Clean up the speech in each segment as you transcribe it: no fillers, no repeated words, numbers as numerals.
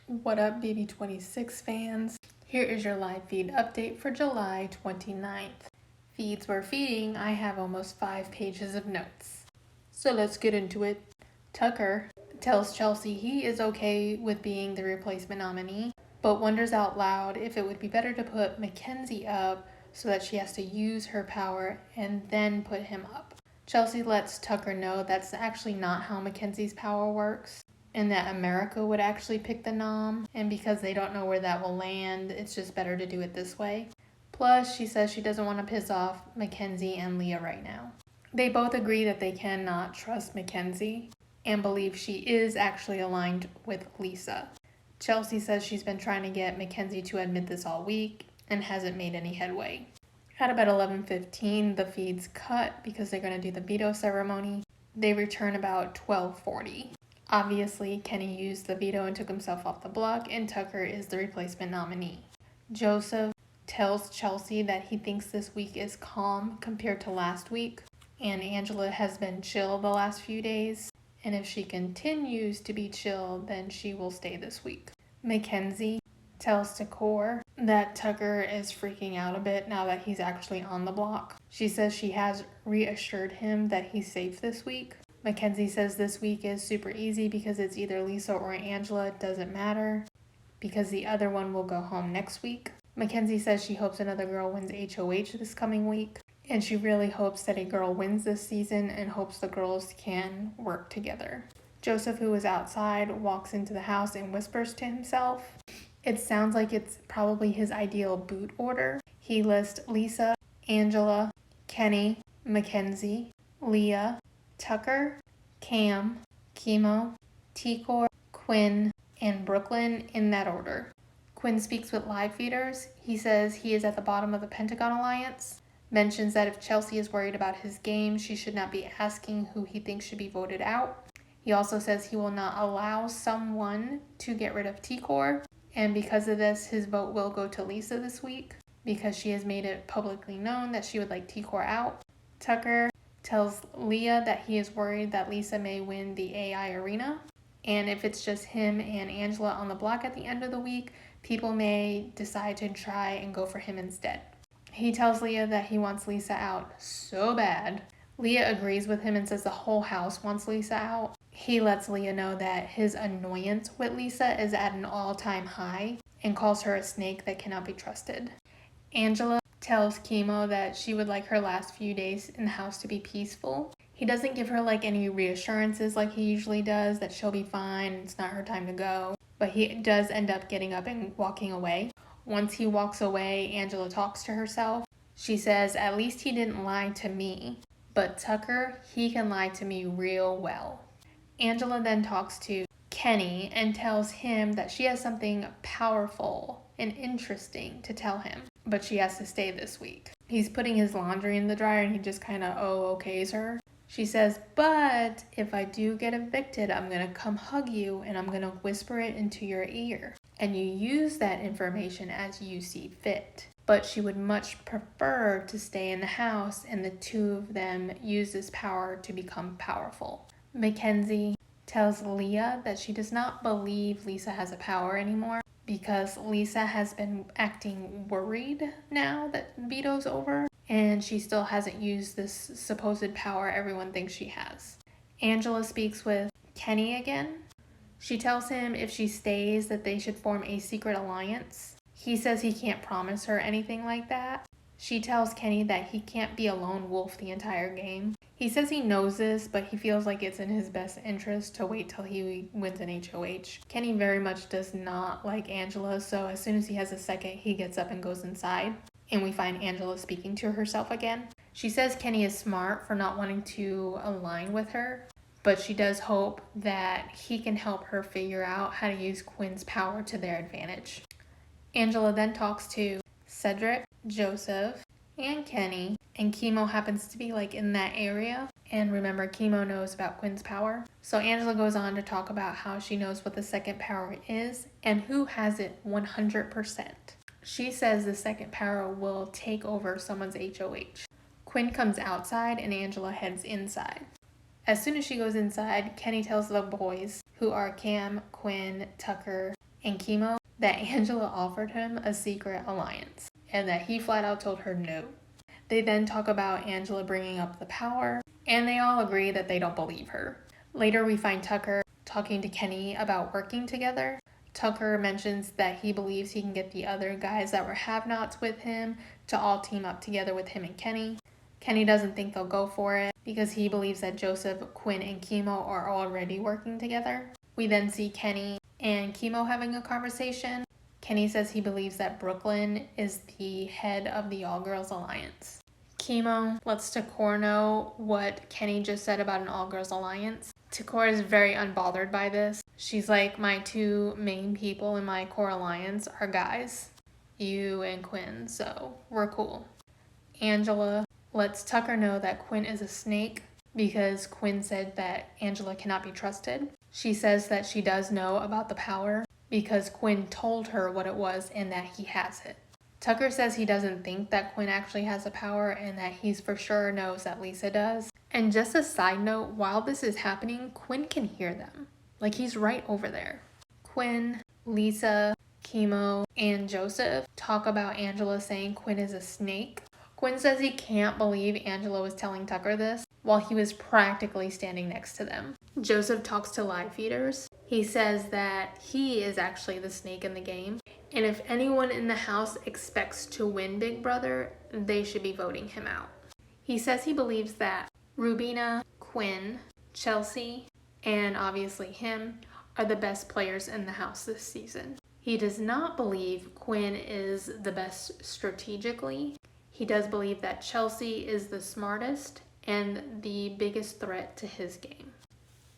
What up, BB26 fans? Here is your live feed update for July 29th. Feeds were feeding, I have almost 5 pages of notes. So let's get into it. Tucker tells Chelsea he is okay with being the replacement nominee, but wonders out loud if it would be better to put Mackenzie up so that she has to use her power and then put him up. Chelsea lets Tucker know that's actually not how Mackenzie's power works, and that America would actually pick the nom, and because they don't know where that will land, it's just better to do it this way. Plus, she says she doesn't want to piss off Mackenzie and Leah right now. They both agree that they cannot trust Mackenzie and believe she is actually aligned with Lisa. Chelsea says she's been trying to get Mackenzie to admit this all week and hasn't made any headway. At about 11:15, the feeds cut because they're going to do the veto ceremony. They return about 12:40. Obviously, Kenny used the veto and took himself off the block, and Tucker is the replacement nominee. Joseph tells Chelsea that he thinks this week is calm compared to last week, and Angela has been chill the last few days, and if she continues to be chill, then she will stay this week. Mackenzie tells Tucker that Tucker is freaking out a bit now that he's actually on the block. She says she has reassured him that he's safe this week. Mackenzie says this week is super easy because it's either Lisa or Angela, it doesn't matter, because the other one will go home next week. Mackenzie says she hopes another girl wins HOH this coming week, and she really hopes that a girl wins this season and hopes the girls can work together. Joseph, who is outside, walks into the house and whispers to himself. It sounds like it's probably his ideal boot order. He lists Lisa, Angela, Kenny, Mackenzie, Leah, Tucker, Cam, Chemo, T-Core, Quinn, and Brooklyn in that order. Quinn speaks with live feeders. He says he is at the bottom of the Pentagon Alliance, mentions that if Chelsea is worried about his game, she should not be asking who he thinks should be voted out. He also says he will not allow someone to get rid of T-Core, and because of this, his vote will go to Lisa this week, because she has made it publicly known that she would like T-Core out. Tucker tells Leah that he is worried that Lisa may win the AI arena, and if it's just him and Angela on the block at the end of the week, people may decide to try and go for him instead. He tells Leah that he wants Lisa out so bad. Leah agrees with him and says the whole house wants Lisa out. He lets Leah know that his annoyance with Lisa is at an all-time high and calls her a snake that cannot be trusted. Angela tells Chemo that she would like her last few days in the house to be peaceful. He doesn't give her any reassurances like he usually does, that she'll be fine, it's not her time to go. But he does end up getting up and walking away. Once he walks away, Angela talks to herself. She says, at least he didn't lie to me, but Tucker, he can lie to me real well. Angela then talks to Kenny and tells him that she has something powerful and interesting to tell him, but she has to stay this week. He's putting his laundry in the dryer and he just kind of okays her. She says, but if I do get evicted, I'm going to come hug you and I'm going to whisper it into your ear. And you use that information as you see fit. But she would much prefer to stay in the house and the two of them use this power to become powerful. Mackenzie tells Leah that she does not believe Lisa has a power anymore because Lisa has been acting worried now that veto's over, and she still hasn't used this supposed power everyone thinks she has. Angela speaks with Kenny again. She tells him if she stays that they should form a secret alliance. He says he can't promise her anything like that. She tells Kenny that he can't be a lone wolf the entire game. He says he knows this, but he feels like it's in his best interest to wait till he wins an HOH. Kenny very much does not like Angela, so as soon as he has a second, he gets up and goes inside. And we find Angela speaking to herself again. She says Kenny is smart for not wanting to align with her, but she does hope that he can help her figure out how to use Quinn's power to their advantage. Angela then talks to Cedric, Joseph, and Kenny, and Chemo happens to be in that area. And remember, Chemo knows about Quinn's power. So Angela goes on to talk about how she knows what the second power is and who has it 100%. She says the second power will take over someone's HOH. Quinn comes outside and Angela heads inside. As soon as she goes inside, Kenny tells the boys, who are Cam, Quinn, Tucker, and Chemo that Angela offered him a secret alliance and that he flat out told her no. They then talk about Angela bringing up the power, and they all agree that they don't believe her. Later, we find Tucker talking to Kenny about working together. Tucker mentions that he believes he can get the other guys that were have-nots with him to all team up together with him and Kenny. Kenny doesn't think they'll go for it because he believes that Joseph, Quinn, and Chemo are already working together. We then see Kenny and Chemo having a conversation. Kenny says he believes that Brooklyn is the head of the All-Girls Alliance. Chemo lets Takor know what Kenny just said about an All-Girls Alliance. Takor is very unbothered by this. She's like, my two main people in my core alliance are guys, you and Quinn, so we're cool. Angela lets Tucker know that Quinn is a snake because Quinn said that Angela cannot be trusted. She says that she does know about the power because Quinn told her what it was and that he has it. Tucker says he doesn't think that Quinn actually has the power and that he's for sure knows that Lisa does. And just a side note, while this is happening, Quinn can hear them. Like, he's right over there. Quinn, Lisa, Chemo, and Joseph talk about Angela saying Quinn is a snake. Quinn says he can't believe Angela was telling Tucker this while he was practically standing next to them. Joseph talks to live feeders. He says that he is actually the snake in the game, and if anyone in the house expects to win Big Brother, they should be voting him out. He says he believes that Rubina, Quinn, Chelsea, and obviously him are the best players in the house this season. He does not believe Quinn is the best strategically. He does believe that Chelsea is the smartest and the biggest threat to his game.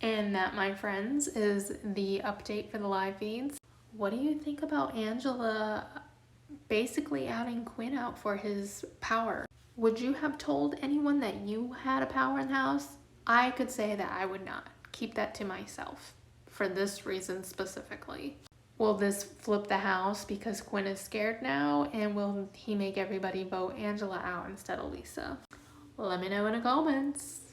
And that, my friends, is the update for the live feeds. What do you think about Angela basically outing Quinn out for his power? Would you have told anyone that you had a power in the house? I could say that I would not. Keep that to myself for this reason specifically. Will this flip the house because Quinn is scared now? And will he make everybody vote Angela out instead of Lisa? Let me know in the comments.